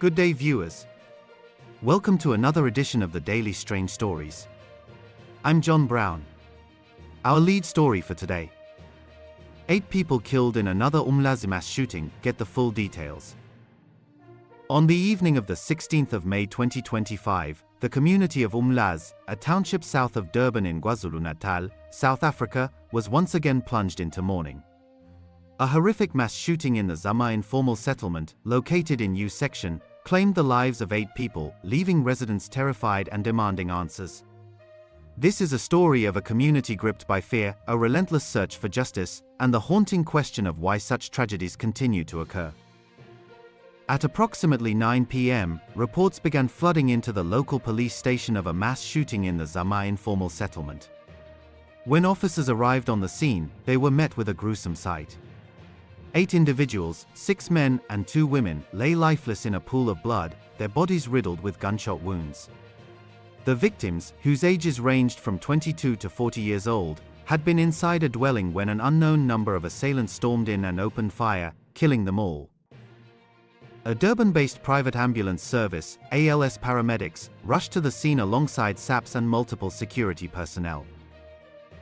Good day, viewers. Welcome to another edition of the Daily Strange Stories. I'm John Brown. Our lead story for today: 8 people killed in another Umlazi mass shooting. Get the full details. On the evening of the 16th of May 2025, the community of Umlazi, a township south of Durban in KwaZulu-Natal, South Africa, was once again plunged into mourning. A horrific mass shooting in the Zama informal settlement, located in U section, claimed the lives of 8 people, leaving residents terrified and demanding answers. This is a story of a community gripped by fear, a relentless search for justice, and the haunting question of why such tragedies continue to occur. At approximately 9 p.m., reports began flooding into the local police station of a mass shooting in the Zama informal settlement. When officers arrived on the scene, they were met with a gruesome sight. 8 individuals, 6 men and 2 women, lay lifeless in a pool of blood, their bodies riddled with gunshot wounds. The victims, whose ages ranged from 22 to 40 years old, had been inside a dwelling when an unknown number of assailants stormed in and opened fire, killing them all. A Durban-based private ambulance service, ALS paramedics, rushed to the scene alongside SAPs and multiple security personnel.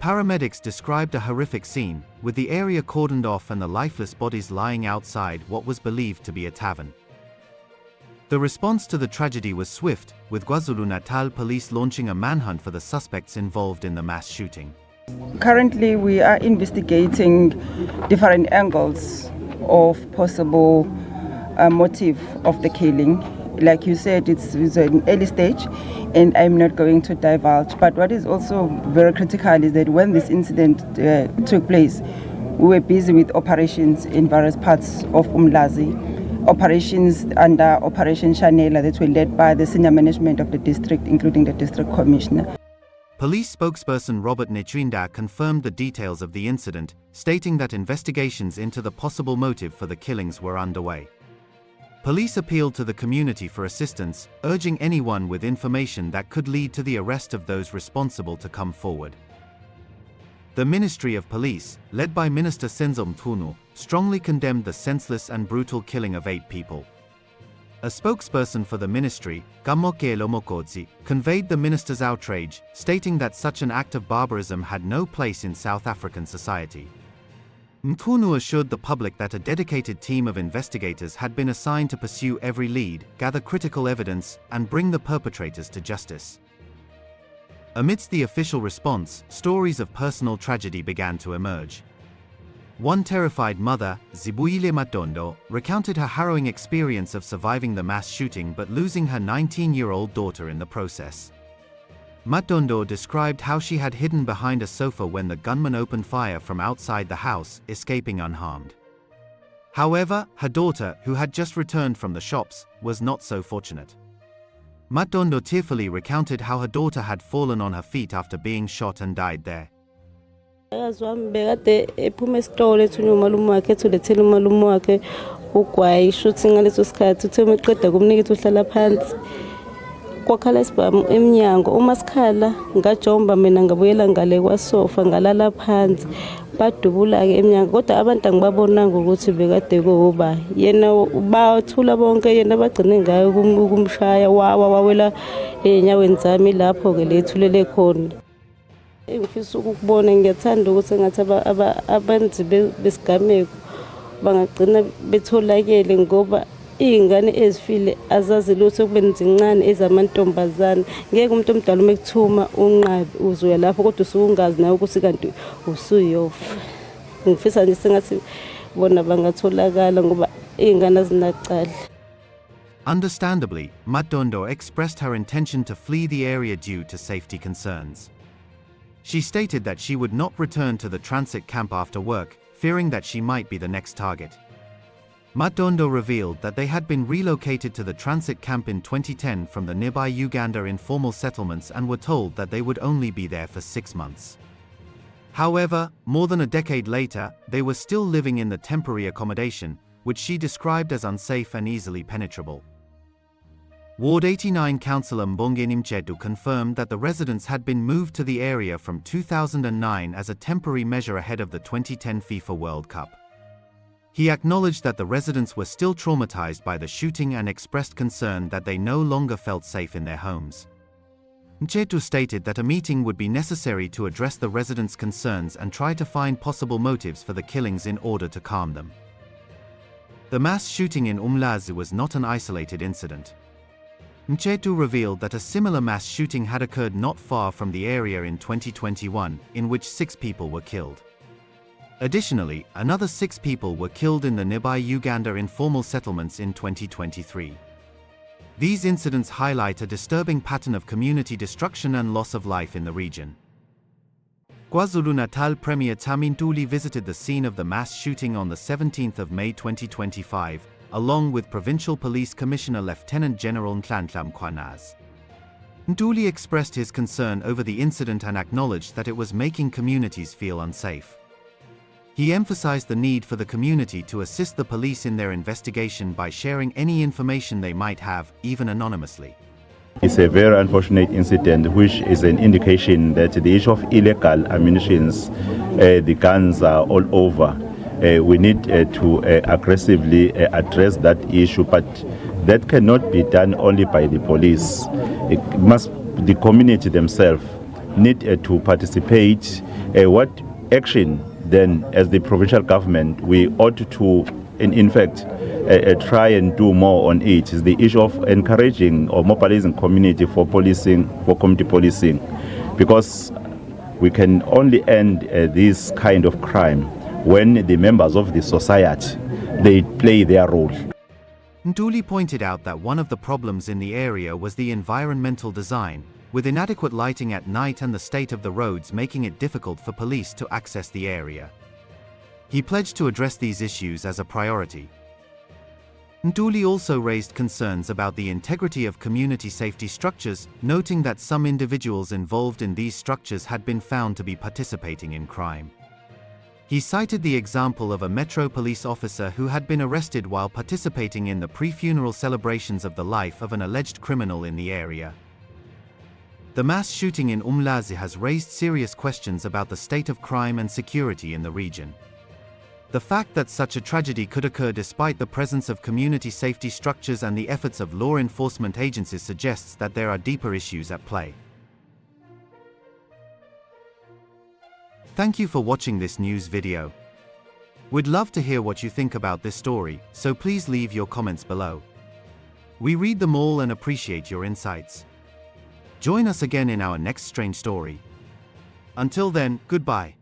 Paramedics described a horrific scene, with the area cordoned off and the lifeless bodies lying outside what was believed to be a tavern. The response to the tragedy was swift, with KwaZulu-Natal police launching a manhunt for the suspects involved in the mass shooting. Currently, we are investigating different angles of possible motive of the killing. Like you said, it's an early stage, and I'm not going to divulge. But what is also very critical is that when this incident took place, we were busy with operations in various parts of Umlazi. Operations under Operation Chanela that were led by the senior management of the district, including the district commissioner. Police spokesperson Robert Netrinda confirmed the details of the incident, stating that investigations into the possible motive for the killings were underway. Police appealed to the community for assistance, urging anyone with information that could lead to the arrest of those responsible to come forward. The Ministry of Police, led by Minister Senzo Mthunu, strongly condemned the senseless and brutal killing of 8 people. A spokesperson for the ministry, Kamokelo Mokodzi, conveyed the minister's outrage, stating that such an act of barbarism had no place in South African society. Mthunu assured the public that a dedicated team of investigators had been assigned to pursue every lead, gather critical evidence, and bring the perpetrators to justice. Amidst the official response, stories of personal tragedy began to emerge. One terrified mother, Zibuyile Matondo, recounted her harrowing experience of surviving the mass shooting but losing her 19-year-old daughter in the process. Matondo described how she had hidden behind a sofa when the gunman opened fire from outside the house, escaping unharmed. However, her daughter, who had just returned from the shops, was not so fortunate. Matondo tearfully recounted how her daughter had fallen on her feet after being shot and died there. Kwakhala sibam emnyango uma sikhala ngajomba mina ngabuyela ngale kwasofa ngalala phansi badubula ke emnyango kodwa abantu angibabonanga ukuthi bekade kuba yena bathula bonke yena bagcine ngayo kumshaya wawela enyaweni zami lapho ke lethulele khona. Engifisa ukubona ngiyathanda ukuthi ngathi abenzi besigameko bangagcina betholakele ngoba ingane ezifile azazi lutho kubenzincane ezamantombazana ngeke umuntu omdala umekuthuma unqabi uzoya lapho kodwa usungazi nawe ukuthi kanti usuyofa. Ngifisa nje sengathi bona bangatholakala ngoba ingane azinacala. Understandably, Matondo expressed her intention to flee the area due to safety concerns. She stated that she would not return to the transit camp after work, fearing that she might be the next target. Matondo revealed that they had been relocated to the transit camp in 2010 from the nearby Uganda informal settlements and were told that they would only be there for 6 months. However, more than a decade later, they were still living in the temporary accommodation, which she described as unsafe and easily penetrable. Ward 89 Councillor Mbongeni Mchedu confirmed that the residents had been moved to the area from 2009 as a temporary measure ahead of the 2010 FIFA World Cup. He acknowledged that the residents were still traumatized by the shooting and expressed concern that they no longer felt safe in their homes. Mchetu stated that a meeting would be necessary to address the residents' concerns and try to find possible motives for the killings in order to calm them. The mass shooting in Umlazi was not an isolated incident. Mchetu revealed that a similar mass shooting had occurred not far from the area in 2021, in which 6 people were killed. Additionally, another 6 people were killed in the nearby Uganda informal settlements in 2023. These incidents highlight a disturbing pattern of community destruction and loss of life in the region. KwaZulu-Natal Premier Thami Ntuli visited the scene of the mass shooting on the 17th of May 2025, along with Provincial Police Commissioner Lieutenant General Nhlanhla Mkhwanazi. Ntuli expressed his concern over the incident and acknowledged that it was making communities feel unsafe. He emphasized the need for the community to assist the police in their investigation by sharing any information they might have, even anonymously. It's a very unfortunate incident, which is an indication that the issue of illegal ammunitions, the guns are all over. We need to aggressively address that issue, but that cannot be done only by the police. The community themselves need to participate. What action then, as the provincial government, we ought to, in fact, try and do more on it is the issue of encouraging or mobilizing community for policing, for community policing, because we can only end this kind of crime when the members of the society, they play their role. Ntuli pointed out that one of the problems in the area was the environmental design, with inadequate lighting at night and the state of the roads making it difficult for police to access the area. He pledged to address these issues as a priority. Ntuli also raised concerns about the integrity of community safety structures, noting that some individuals involved in these structures had been found to be participating in crime. He cited the example of a Metro police officer who had been arrested while participating in the pre-funeral celebrations of the life of an alleged criminal in the area. The mass shooting in Umlazi has raised serious questions about the state of crime and security in the region. The fact that such a tragedy could occur despite the presence of community safety structures and the efforts of law enforcement agencies suggests that there are deeper issues at play. Thank you for watching this news video. We'd love to hear what you think about this story, so please leave your comments below. We read them all and appreciate your insights. Join us again in our next strange story. Until then, goodbye.